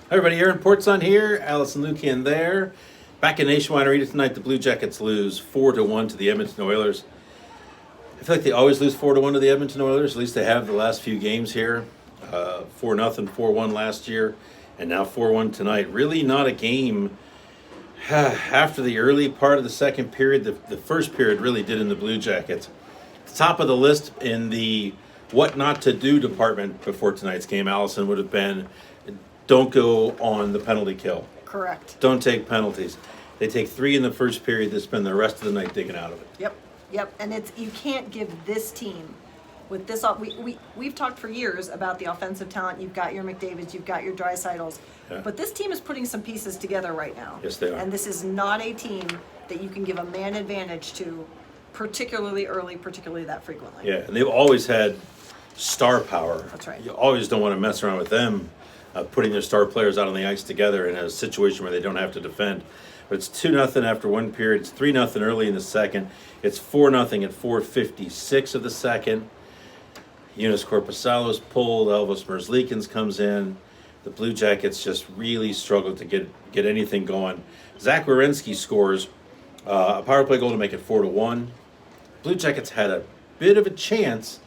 Hi everybody, Aaron Portzon here, Allison Lukian there. Back in Nationwide Arena tonight, the Blue Jackets lose 4-1 to the Edmonton Oilers. I feel like they always lose 4-1 to the Edmonton Oilers. At least they have the last few games here. 4-0, 4-1 last year, and now 4-1 tonight. Really not a game. After the early part of the second period, the first period really did in the Blue Jackets. The top of the list in the what not to do department before tonight's game, Allison, would have been don't go on the penalty kill. Correct. Don't take penalties. They take 3 in the first period. They spend the rest of the night digging out of it. Yep. And you can't give this team with this. We've talked for years about the offensive talent. You've got your McDavids, you've got your Dreisaitl's, but this team is putting some pieces together right now. Yes, they are. And this is not a team that you can give a man advantage to, particularly early, particularly that frequently. Yeah, and they've always had star power. That's right. You always don't want to mess around with them, putting their star players out on the ice together in a situation where they don't have to defend. But it's 2-0 after one period. It's 3-0 early in the second. It's 4-0 at 4:56 of the second. Joonas Korpisalo's pulled. Elvis Merzlikins comes in. The Blue Jackets just really struggled to get anything going. Zach Werenski scores a power play goal to make it 4-1. Blue Jackets had a bit of a chance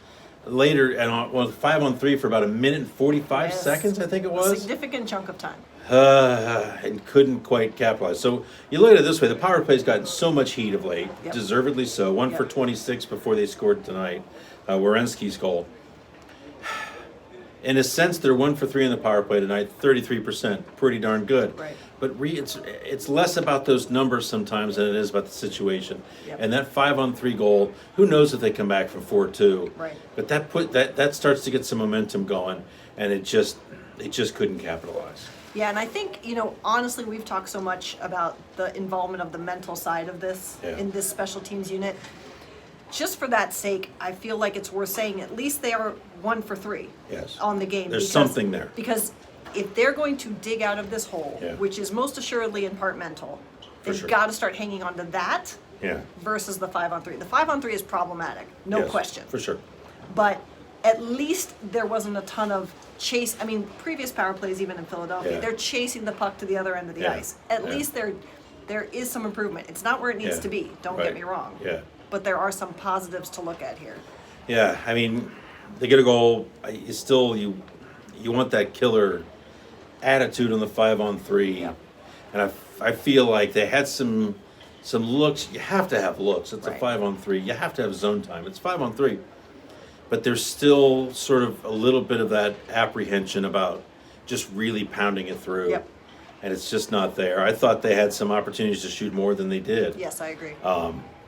later, and 5-on-3 for about a minute and 45 seconds, I think it was. A significant chunk of time. And couldn't quite capitalize. So you look at it this way: the power play's gotten so much heat of late, deservedly so. 1 for 26 before they scored tonight. Werenski's goal. In a sense, they're 1 for 3 in the power play tonight, 33%, pretty darn good. Right. But it's less about those numbers sometimes than it is about the situation. Yep. And that 5-on-3 goal, who knows if they come back from 4-2? Right. But that starts to get some momentum going, and it just couldn't capitalize. Yeah, and I think, honestly, we've talked so much about the involvement of the mental side of this in this special teams unit. Just for that sake, I feel like it's worth saying at least they are 1 for 3 on the game. There's something there. Because if they're going to dig out of this hole, which is most assuredly in part mental, they've got to start hanging on to that versus the 5-on-3. The 5-on-3 is problematic, no question. For sure. But at least there wasn't a ton of chase. I mean, previous power plays, even in Philadelphia, they're chasing the puck to the other end of the ice. At least there is some improvement. It's not where it needs to be, don't get me wrong. Yeah. But there are some positives to look at here. Yeah, I mean, they get a goal. You want that killer attitude on the 5-on-3. Yeah. And I feel like they had some looks. You have to have looks. It's a 5-on-3. You have to have zone time. It's 5-on-3. But there's still sort of a little bit of that apprehension about just really pounding it through. Yep. And it's just not there. I thought they had some opportunities to shoot more than they did. Yes, I agree.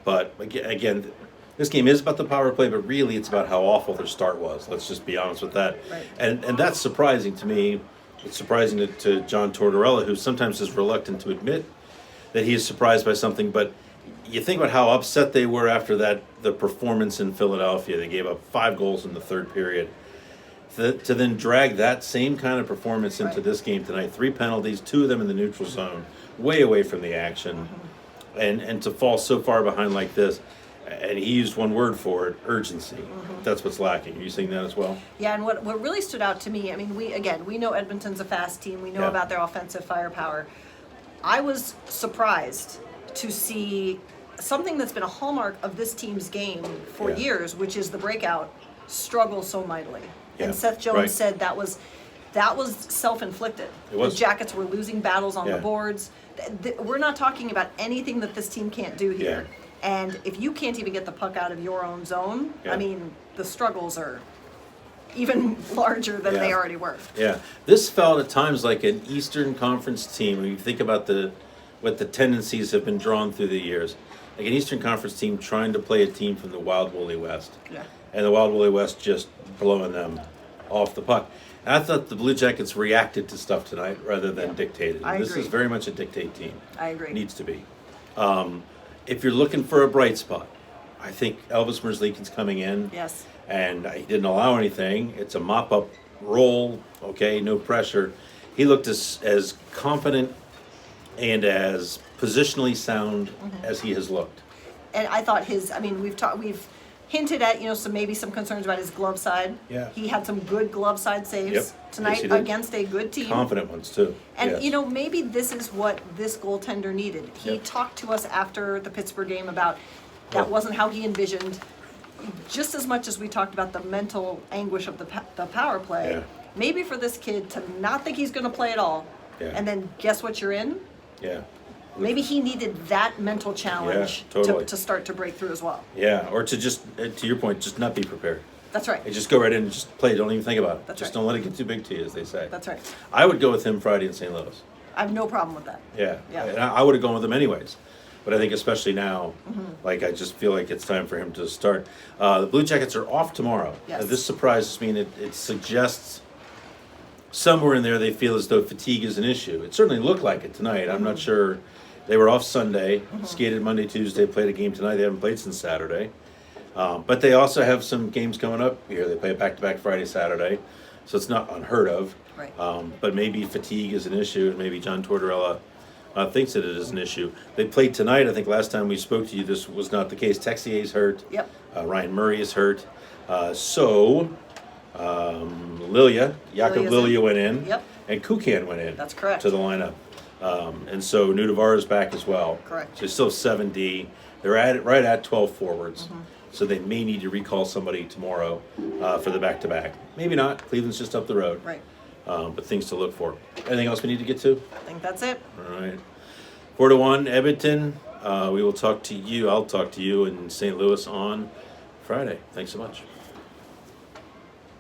But again, this game is about the power play, but really it's about how awful their start was. Let's just be honest with that. Right. And that's surprising to me. It's surprising to John Tortorella, who sometimes is reluctant to admit that he is surprised by something. But you think about how upset they were after the performance in Philadelphia. They gave up 5 goals in the third period. To then drag that same kind of performance into this game tonight, 3 penalties, 2 of them in the neutral zone, way away from the action. And to fall so far behind like this, and he used one word for it, urgency. That's what's lacking. Are you seeing that as well? Yeah, and what really stood out to me, I mean, we know Edmonton's a fast team. We know about their offensive firepower. I was surprised to see something that's been a hallmark of this team's game for years, which is the breakout struggle so mightily. Yeah. And Seth Jones said that was self-inflicted. It was. The Jackets were losing battles on the boards. We're not talking about anything that this team can't do here. And if you can't even get the puck out of your own zone, I mean, the struggles are even larger than they already were. Yeah. This felt at times like an Eastern Conference team. When you think about what the tendencies have been drawn through the years. Like an Eastern Conference team trying to play a team from the Wild Woolly West. Yeah. And the Wild Woolly West just blowing them off the puck. And I thought the Blue Jackets reacted to stuff tonight rather than dictated. This is very much a dictate team. I agree. Needs to be. If you're looking for a bright spot, I think Elvis Merzlikins coming in. Yes. And he didn't allow anything. It's a mop-up role, okay, no pressure. He looked as confident and as positionally sound as he has looked. And I thought we've hinted at, some concerns about his glove side. Yeah. He had some good glove side saves Yep. tonight Yes, he did. against a good team. Confident ones too. And Yes. maybe this is what this goaltender needed. He Yep. talked to us after the Pittsburgh game about that Oh. wasn't how he envisioned. Just as much as we talked about the mental anguish of the power play, Yeah. maybe for this kid to not think he's going to play at all, Yeah. and then guess what you're in? Yeah. Maybe he needed that mental challenge totally. to start to break through as well. Yeah. Or to just, to your point, just not be prepared. That's right. And just go right in and just play. Don't even think about it. That's Just right. don't let it get too big to you, as they say. That's right. I would go with him Friday in St. Louis. I have no problem with that. Yeah. Yeah. And I would have gone with him anyways. But I think especially now, Mm-hmm. like I just feel like it's time for him to start. The Blue Jackets are off tomorrow. Yes. This surprises me, and it suggests somewhere in there they feel as though fatigue is an issue. It certainly looked like it tonight. I'm Mm-hmm. not sure. They were off Sunday, skated Monday, Tuesday, played a game tonight. They haven't played since Saturday. But they also have some games coming up here. They play back-to-back Friday, Saturday. So it's not unheard of. Right. But maybe fatigue is an issue, and maybe John Tortorella thinks that it is an issue. They played tonight. I think last time we spoke to you, this was not the case. Texier's hurt. Yep. Ryan Murray is hurt. Jakub Lilja's Lilja in. went in. Yep. And Kukan went in. That's correct. To the lineup. And so Nudavara is back as well. Correct. So they still have 7D. They're right at 12 forwards. So they may need to recall somebody tomorrow for the back-to-back. Maybe not. Cleveland's just up the road. Right. But things to look for. Anything else we need to get to? I think that's it. All right. 4-1 Edmonton. We will talk to you. I'll talk to you in St. Louis on Friday. Thanks so much.